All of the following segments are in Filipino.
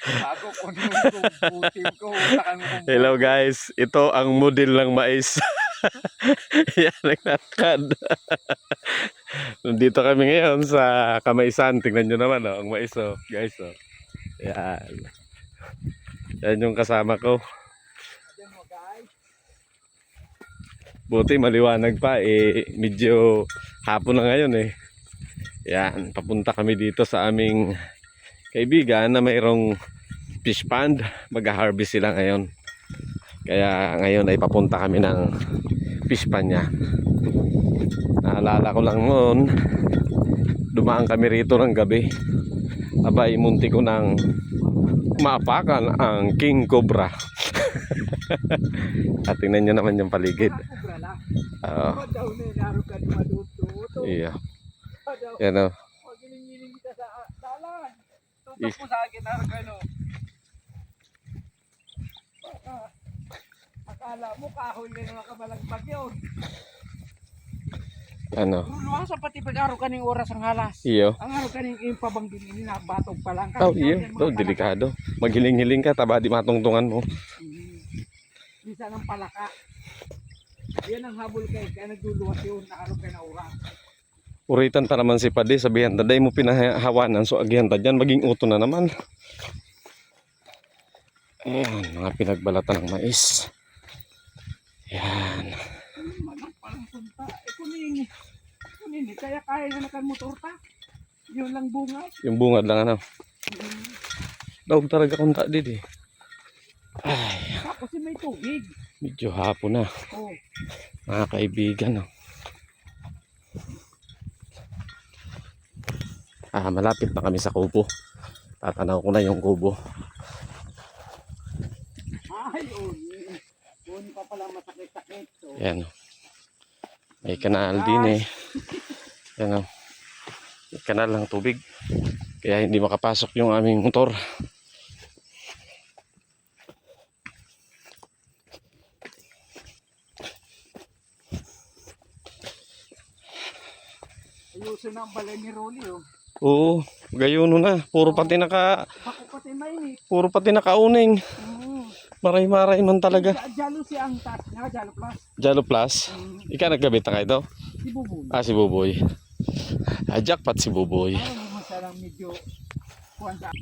Bago ko yung team ko, utakan mo kung Hello guys, ito ang model ng mais. Yan, naglalakad. Nandito kami ngayon sa Kamaisan. Tingnan nyo naman ang mais guys. Yan. Yan yung kasama ko. dyan mo guys. Buti maliwanag pa medyo hapon na ngayon Yan, papunta kami dito sa aming kaibigan na mayroong fish pond. Mag-harvest sila ngayon. Kaya ngayon ay papunta kami ng fish pond niya. Naalala ko lang noon, dumaan kami rito ng gabi. Abay, munti ko nang maapakan ang king cobra. At tingnan nyo naman yung paligid. Iya. Yan o. Magiling-giling kita sa dalan. Tutok mo sa akin, Argano. Akala mo kahoy na mga kabalagbag yun. Ano? Luwang sa pati pag-araw kaning oras ang halas. Iyo. Ang araw kaning ipabanggin ini na batog pa lang. Oh, iyo. Do, delikado. Maghiling-hiling ka, taba di matungtungan mo. Bisa ng palaka. Yan ang habol kay kaya nagduluwas yun na araw kayo na oras. Uritan ta naman si Padi, sabihan taday mo pinahawanan, so agihan ta dyan, maging uto na naman. Ayan, mga pinagbalatan ng mais. Yan. Manang palang punta. Kunin. Kaya kaya na nakamotor ta. Yun lang bunga. Yung bungad lang ano. Daog talaga kunta didi. Ay, Tapos may tubig. medyo hapon na. Oh. Mga kaibigan. Malapit na kami sa kubo. Tatanaw ko na yung kubo. Ay, yun pa pala masakit-sakit. So, Yan. May kanal din Yan may kanal ng tubig. Kaya hindi makapasok yung aming motor. ayusin na ang balay ni Rolly, oh. Oo, gayon na. Puro pati Ako pati mainit. puro pati nakauning. Oo. Maray-maray man talaga. Jalo si ang taas niya, Jalo Plus. Jalo Plus. Ikaw nagkabit na kayo to? Si Buboy. Si Buboy. Jackpot si Buboy. Parang masarang medyo kuwanta.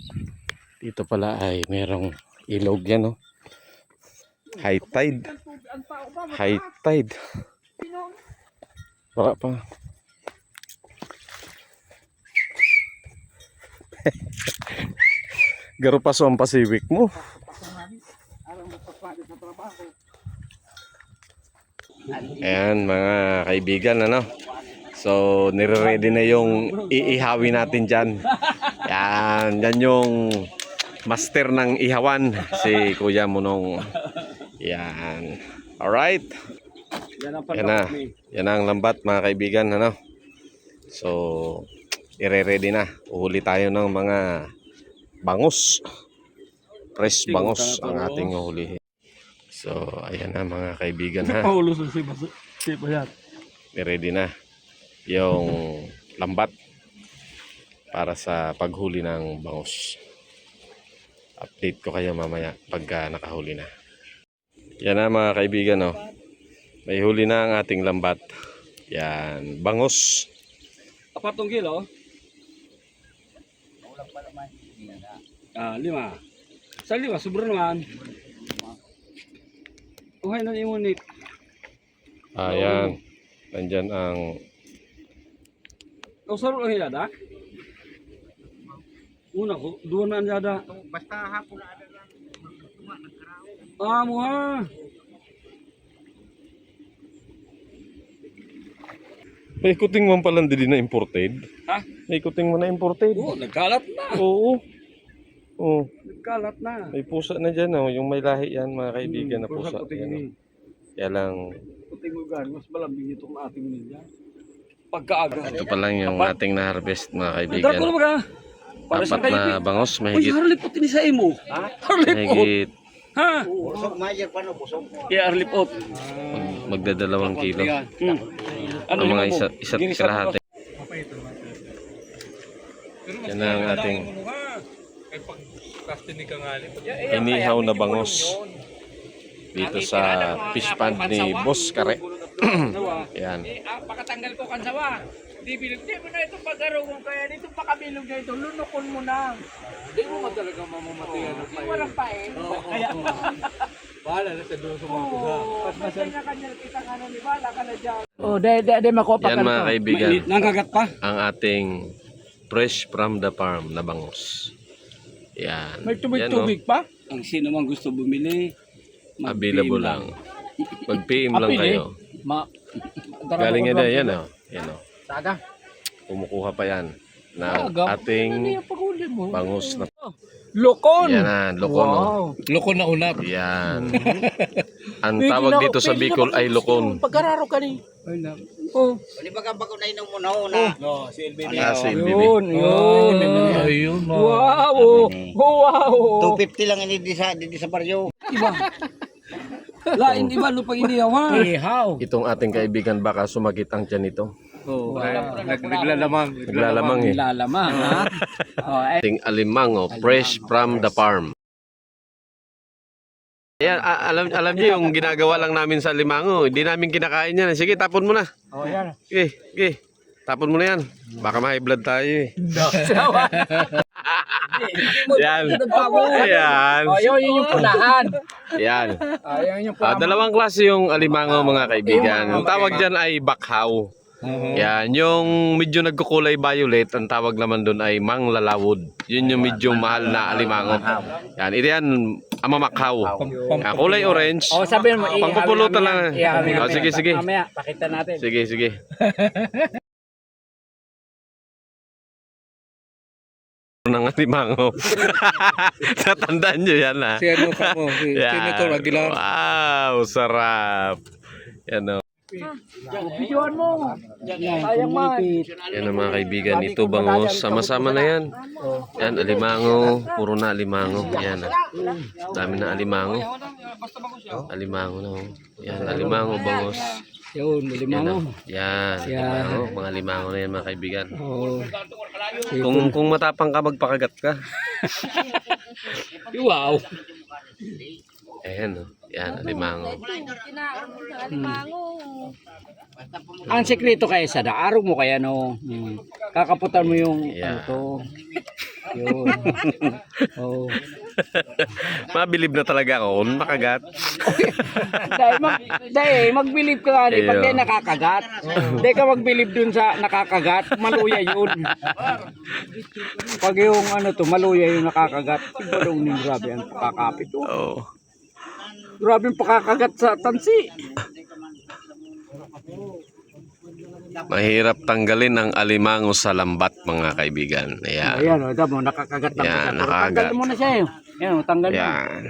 Dito pala ay merong ilog yan, High tide. Ang tao ba? High tide. Pinong. Wala pa. Garo pa ang Pacific mo. Alam mo papado sa trabaho. Ayan mga kaibigan, So nire-ready na yung iihawi natin dyan. Yan yung master ng ihawan, si Kuya Munong. Yan. Alright. Yan na. Yan ang lambat mga kaibigan, So ire-ready na. Uhuli tayo ng mga bangus. Fresh bangus ang ating uhulihin. So ayan na mga kaibigan, Ready na yung lambat para sa paghuli ng bangus. Update ko kayo mamaya pagka nakahuli na. Yan na mga kaibigan, may huli na ang ating lambat. Yan, bangus. 4 kilo? 5. Sa 5, sobra naman. Okay na yung unit. Ayan, nandyan ang... Saro lang yada? Una ko, doon na yada. Basta hapon na ada lang. Muha. May kuting mo palang din na imported. Ha? May kuting mo na imported. Oo, nagkalat na. Oo. Oo. Nagkalat na. May pusa na dyan, yung may lahi yan mga kaibigan na pusa. Yan, Kaya lang... Puting mo gan, mas malambing itong ating nila. Pagkaaga. Ito pa lang yung ating na-harvest mga kaibigan. Dara ko na baga. Para sa Apat na kayo. bangos, Uy, mahigit. harlipot ini sa imo. Ha? Harlipot. Mahigit Ha? Busog, mayer pa no, busog. Kaya harlipot. magdadalawang kilo. Ano Ang mga yung mo? isa't Ginisap mo kalahati. Yan ang ating inihaw na bangos dito sa fish pond ni Boss Kare. Yan. Pakatanggal ko kansawa. Di mo na ito pagkarugong kaya dito pakabilog na ito, lunokon mo na. Hindi mo talaga mamamatayan ng Hindi walang pae. Kaya bahala na sa dulo sa mga kusa. mas kanya kita nga ni bala ka na dyan. Oh, de makopa Yan mga kaibigan, Nangagat pa? ang ating fresh from the farm na bangus. Yan. May Yan, tubig pa? Ang sino man gusto bumili, Available lang. Mag-PM lang kayo. Galing yan yan o. Yan o. Taga. Kumukuha pa yan ng ating bangus na. Lokon. Yan na, lokon. Wow. Loko na unap. Yan. Ang tawag dito sa Bicol ay lokon. Pagkararo ka ni. Oh. Di ba ka bago na inom mo na una? No, si LBB. Ah, si LBB. Ayun. Wow. Wow. 250 lang ini di sa baryo. Lain iba no pag iniyawan. Ihaw. Itong ating kaibigan baka sumakit ang tiyan nito. Oh, naglalamang. Naglalamang eh. Lalama ha. Oh, Ating alimango, fresh from the farm. Ayan, alam niyo yung ginagawa lang namin sa alimango. Hindi namin kinakain yan. Sige, tapon mo na. oh yan. Sige, sige. Tapon mo na yan. Baka ma-high blood tayo eh. Yan. Ayan. Oh, yun yung punahan. Yan. Ayun yung punahan. Dalawang klase yung alimango mga kaibigan. Ang tawag dyan ay bakhaw. Yan. Yung medyo nagkukulay violet, ang tawag naman doon ay manglalawod. Yun yung medyo mahal na alimango. Yan. Ito yan, amamakhaw. Yan, kulay orange. Oh, sabihin mo, Pangpupulutan lang. Oh, sige, sige. Mamaya, pakita natin. Sige, sige. Ng alimango. Natandaan nyo yan ha. Si ano ka mo? Si Yan. Senator Aguilar. Wow, sarap. Yan o. Videoan mo. Sayang man. Yan ang mga kaibigan. Ito bangos. Sama-sama na yan. Yan, alimango. Puro na alimango. Yan. Dami na alimango. Alimango na. Yan, alimango bangos. Yun, limango. Yan, alimango. Mga alimango na yan mga kaibigan. Oh. Kung matapang ka, magpakagat ka. Wow. Ayan o. Yan, alimango. Ang sekreto kaya sa daaro mo kaya no. Kakaputan mo yung Yeah. ano to. Yun. Oh. Mabilib na talaga ako kung makagat. Dahil magbilib ka nga pag Ayun. di nakakagat. Dahil ka magbilib dun sa nakakagat, maluya yun. Pag yung ano to, maluya yung nakakagat. Sigurong ning grabe ang pakakapit to. Oh. Grabe yung pakakagat sa tansi. Mahirap tanggalin ang alimango sa lambat mga kaibigan. Ayan. Ayan, o, ito mo, nakakagat lang. Yan, nakakagat. Tanggal mo na siya eh. Yan, o, tanggal mo. Yan.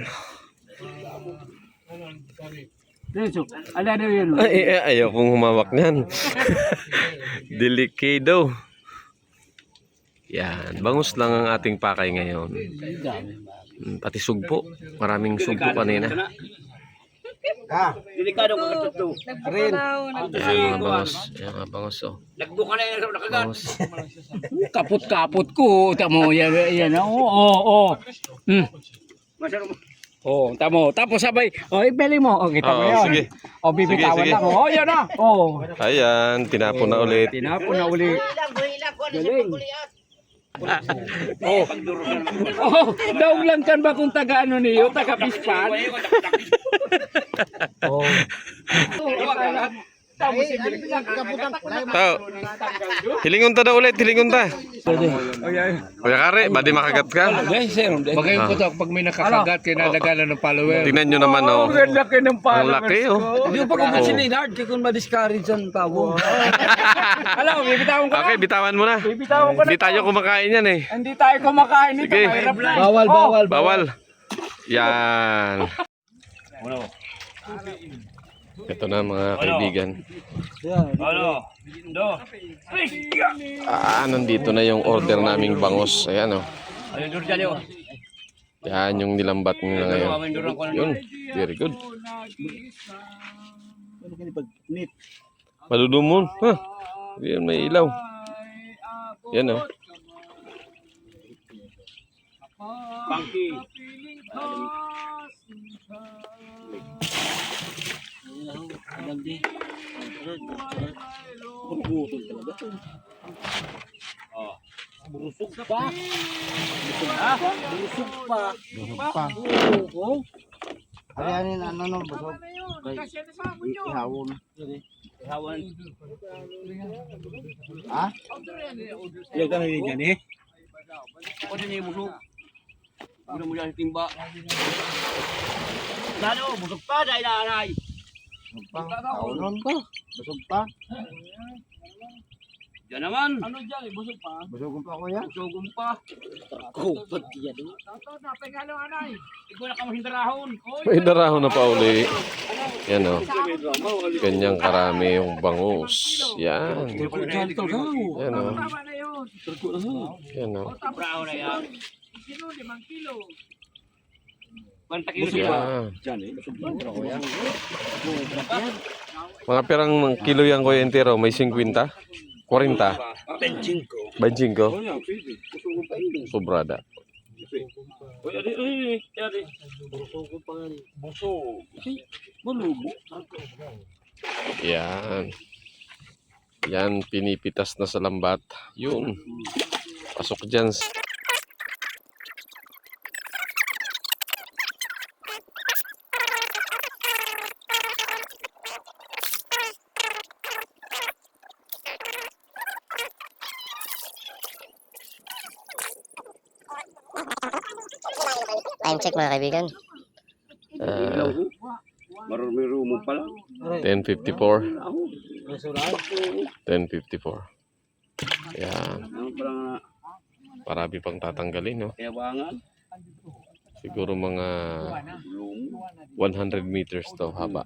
Renzo, ala na yun. O. Ayaw kong humawak niyan. Delikado. Yan. Bangus lang ang ating pakay ngayon. Pati sugpo. Maraming sugpo kanina. Delikado ka katuto. Ayan mga bangus. Ayan mga bangus. Oh. Nagbuka na yung nakagat. Bangus. Kaput-kaput ko. Tamo, yan. Oo. Oh, tamo. Tapos sabay, ibeli mo. Kita mo Oo, yan. sige. Bibitawan Sige, lang. Oh, yan na. Oh. Ayan. Tinapon na ulit. Tinapon na uli. Galing. Daog lang kan ba kung taga ano niyo, taga pispan? Oh. Tao. Hilingon ta daw ulit. Hilingon ta. Kuya Kare, badi makagat ka? Guys, sir. Magayon ko to pag may nakakagat, kinadagalan ng follower. Tingnan nyo naman oh. Ang laki ng Ang followers laki oh. Hindi ko pa kung kasi Leonard, kaya kung ma-discourage ang tao. Alam, bibitawan ko na. Okay, bitawan mo na. Bibitawan ko na. Hindi tayo kumakain yan eh. Hindi tayo kumakain nito. Sige. Mahirap na. Bawal. Bawal. Yan. Ito na mga kaibigan. Nandito na yung order naming bangus. Ayan oh. Yan yung nilambat nila ngayon. Yun. Very good. Maludumon. Huh. Yan may ilaw. Yan oh. Pangki. Kapiling ka, sinta. Gandi. Buhay mayroon. Putol talaga to. Oh. Burusog pa. Ha? Burusog pa. Pa. Oo. Ayan ano no, busog. Tama na yun. Kasi na sa amin yun. Ihawon. Ihawan. Ha? Order yan eh, order sa Yan ka na yan eh. Ako din yung busog. Una mo yan sa timba. Lalo, busog pa dahil nanay. Busog pa. Kaunon pa. Busog pa. Diyan naman. Ano dyan eh, busog pa. Busog pa ko yan. Busog pa. Kupat yan. Tato, napagalo anay. Ikaw na kamahindarahon. May darahon na pa uli. Yan o. Ganyang karami yung bangus. Yan. Turko dyan talaga. Yan o. Tama na yun. Turko na. Yan o. O tapos Bravo na yan. kilo, 5 kilo. Banta kilo Busog siya. pa. Yan. Dyan eh. Busog pa ko yan. Mga pirang kilo yan ko yung entero. May 50? 40? Benching ko. 25? Oh yan, pwede. Busog pa yun. Sobrada. Uy, adi. Busog pa nga rin. Busog. Malubo. Yan. Yan, pinipitas na sa lambat. Yun. Pasok dyan. Time check mga kaibigan. Marumiro mo pala. 10:54. Masurado. 10:54. Yan. Ano pala Marami pang tatanggalin, no? kayabangan? Siguro mga Lum. 100 meters to haba.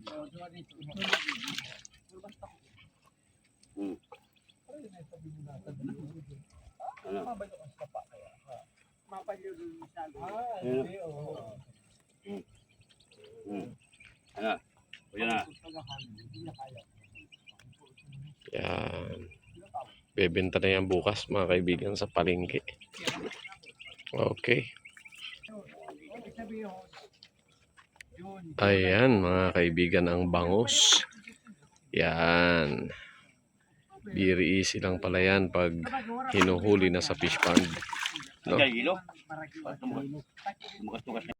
Ano? O yan na. Yan. Bebenta na yan bukas, mga kaibigan, sa palengke. Okay. Ayan, mga kaibigan, ang bangus. Yan. Very easy lang pala yan pag hinuhuli na sa fish pond. No? Kilo. Tumakas-tukas.